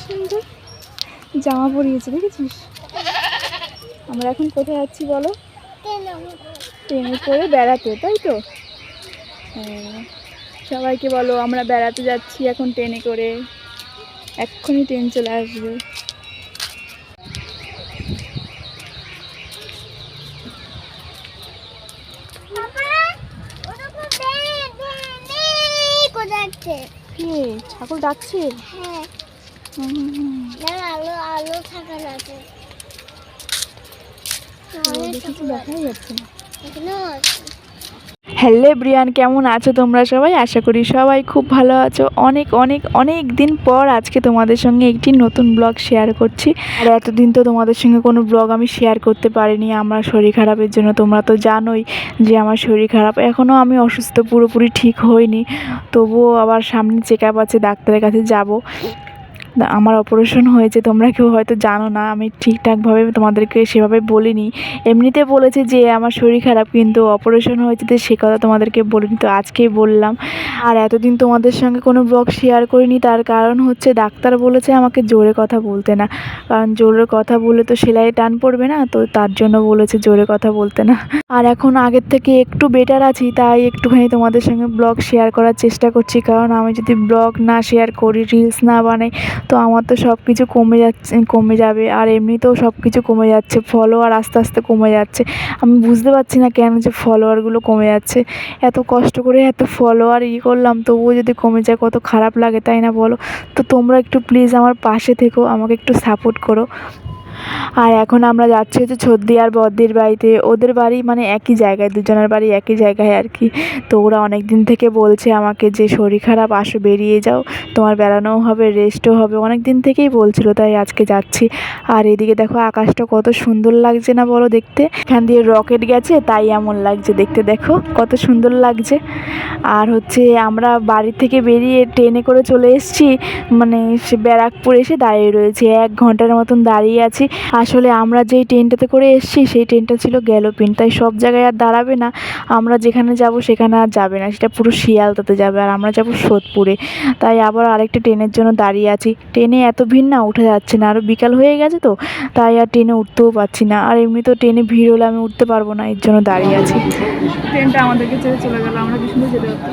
সুন্দর জামা পরিয়েছে, দেখেছিস? আমরা এখন কোথায় যাচ্ছি বলো? ট্রেনে করে বেড়াতে, তাই তো? সবাইকে বলো আমরা বেড়াতে যাচ্ছি এখন ট্রেনে করে, এক্ষুনি ট্রেন চলে আসবে। ছাগল ডাকছে? হ্যাঁ, আলো আলো থাকা যাচ্ছে, দেখাই যাচ্ছে না। হ্যালো ব্রিয়ান, কেমন আছো তোমরা সবাই? আশা করি সবাই খুব ভালো আছো। অনেক অনেক অনেক দিন পর আজকে তোমাদের সঙ্গে একটি নতুন ব্লগ শেয়ার করছি। আর এতদিন তো তোমাদের সঙ্গে কোনো ব্লগ আমি শেয়ার করতে পারিনি আমার শরীর খারাপের জন্য। তোমরা তো জানোই যে আমার শরীর খারাপ, এখনও আমি অসুস্থ, পুরোপুরি ঠিক হইনি। তবুও আবার সামনে চেক আপ আছে, ডাক্তারের কাছে যাব। আমার অপারেশন হয়েছে, তোমরা কেউ হয়তো জানো না, আমি ঠিকঠাকভাবে তোমাদেরকে সেভাবে বলিনি। এমনিতে বলেছে যে আমার শরীর খারাপ, কিন্তু অপারেশন হয়েছে তো সে কথা তোমাদেরকে বলিনি, তো আজকেই বললাম। আর এতদিন তোমাদের সঙ্গে কোনো ব্লগ শেয়ার করিনি, তার কারণ হচ্ছে ডাক্তার বলেছে আমাকে জোরে কথা বলতে না, কারণ জোরে কথা বলে তো সেলাই টান পড়বে না, তো তার জন্য বলেছে জোরে কথা বলতে না। আর এখন আগের থেকে একটু বেটার আছি, তাই একটুখানি তোমাদের সঙ্গে ব্লগ শেয়ার করার চেষ্টা করছি। কারণ আমি যদি ব্লগ না শেয়ার করি, রিলস না বানাই, তো আমার তো সব কিছু কমে যাবে। আর এমনিতেও সব কিছু কমে যাচ্ছে, ফলোয়ার আস্তে আস্তে কমে যাচ্ছে। আমি বুঝতে পারছি না কেন যে ফলোয়ারগুলো কমে যাচ্ছে। এত কষ্ট করে এত ফলোয়ার করলাম, তবুও যদি কমে যায় কত খারাপ লাগে, তাই না বলো? তো তোমরা একটু প্লিজ আমার পাশে থেকো, আমাকে একটু সাপোর্ট করো। আর এখন আমরা যাচ্ছি হচ্ছে ছদ্দি আর বদ্দির বাড়িতে। ওদের বাড়ি মানে একই জায়গায়, দুজনের বাড়ি একই জায়গায় আর কি। তো ওরা অনেক দিন থেকে বলছে আমাকে যে শরীর খারাপ, আসো বেরিয়ে যাও, তোমার বেড়ানোও হবে, রেস্টও হবে, অনেক দিন থেকেই বলছিল, তাই আজকে যাচ্ছি। আর এদিকে দেখো আকাশটা কত সুন্দর লাগছে না বলো দেখতে? এখান দিয়ে রকেট গেছে তাই এমন লাগছে দেখতে, দেখো কত সুন্দর লাগছে। আর হচ্ছে আমরা বাড়ি থেকে বেরিয়ে ট্রেনে করে চলে এসেছি, মানে সে ব্যারাকপুর এসে দাঁড়িয়ে রয়েছে, 1 ঘন্টার মতন দাঁড়িয়ে আছি। আসলে আমরা যেই ট্রেনটাতে করে এসেছি সেই ট্রেনটা ছিল গ্যালোপিন, তাই সব জায়গায় আর দাঁড়াবে না। আমরা যেখানে যাব সেখানে আর যাবে না, সেটা পুরো শিয়ালদাতে যাবে, আর আমরা যাব সোদপুরে। তাই আবার আরেকটা ট্রেনের জন্য দাঁড়িয়ে আছি। ট্রেনে এত ভিড় না, উঠে যাচ্ছে না, আরও বিকাল হয়ে গেছে তো, তাই আর ট্রেনে উঠতেও পারছি না। আর এমনি তো ট্রেনে ভিড় হলে আমি উঠতে পারবো না, এর জন্য দাঁড়িয়ে আছি। ট্রেনটা আমাদেরকে ছেড়ে চলে গেল, আমরা কি সুন্দর যেতে পারতাম।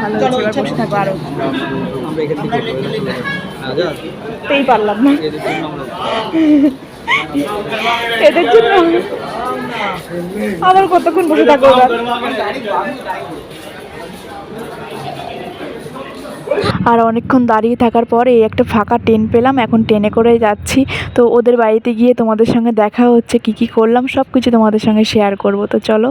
ভালো হয়েছে, বসে থাকবো আরো। পারলাম না এদের জন্য, আবার কতক্ষণ বসে থাকবো। আর অনেকক্ষণ দাঁড়িয়ে থাকার পরে একটা ফাঁকা ট্রেন পেলাম, এখন ট্রেনে করে যাচ্ছি। তো ওদের বাড়িতে গিয়ে তোমাদের সঙ্গে দেখা হচ্ছে, কি কি করলাম সব কিছু তোমাদের সঙ্গে শেয়ার করব, তো চলো।